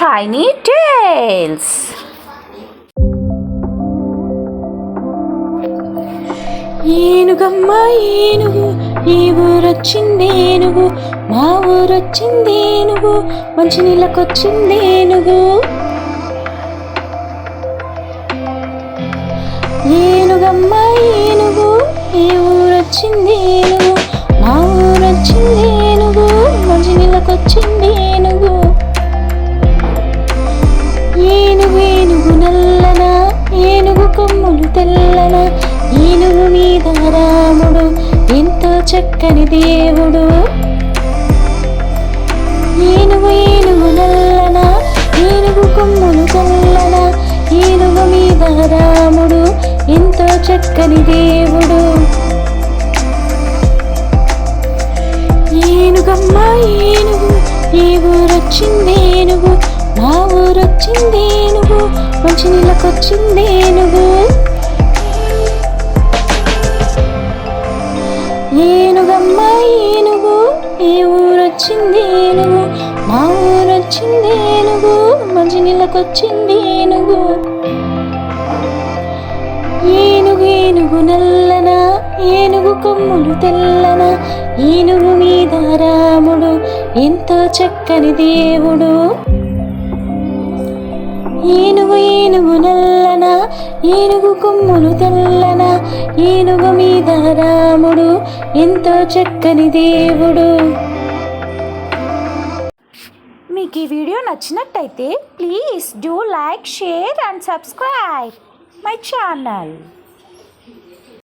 Tiny Tales. ఏనుగమ్మ ఏనుగు ఈ ఊరొచ్చిందేనుగు మా ఊరొచ్చిందేనుగు మంచి నీళ్ళకొచ్చిందేనుగు. ఏనుగమ్మ ఏనుగు ఈ ఊరొచ్చిందేనుగు మా ఊరొచ్చిందేనుగు మంచి నీళ్ళకొచ్చిందేనుగు. ఏనుగు ఏనుగు నల్లన ఏనుగు కొమ్ములు తెల్లన ఏనుగు మీద రాముడు ఎంతో చక్కని దేవుడు. ఏనుగు ఏనుగు నల్లన ఏనుగు కొమ్ములు తెల్లన ఏనుగు మీద రాముడు ఎంతో చక్కని దేవుడు. ఏనుగమ్మ ఏనుగు ఈ ఊరొచ్చిందేనుగు మా ఊరొచ్చిందేనుగు మంచి నీళ్ళకొచ్చిందేనుగు. ఏనుగమ్మ ఏనుగు ఈ ఊరొచ్చిందేనుగు మా ఊరొచ్చిందేనుగు మంచి నీళ్ళకొచ్చిందేనుగు. ఏనుగు ఏనుగు నల్లన ఏనుగు కొమ్ములు తెల్లన ఏనుగు మీద రాముడు ఎంతో చక్కని దేవుడు. ఏనుగు ఏనుగు నల్లన ఏనుగు కొమ్ములు తెల్లన ఏనుగు మీద రాముడు ఎంతో చక్కని దేవుడు. మీకు ఈ వీడియో నచ్చినట్టయితే please do like, share and subscribe my channel.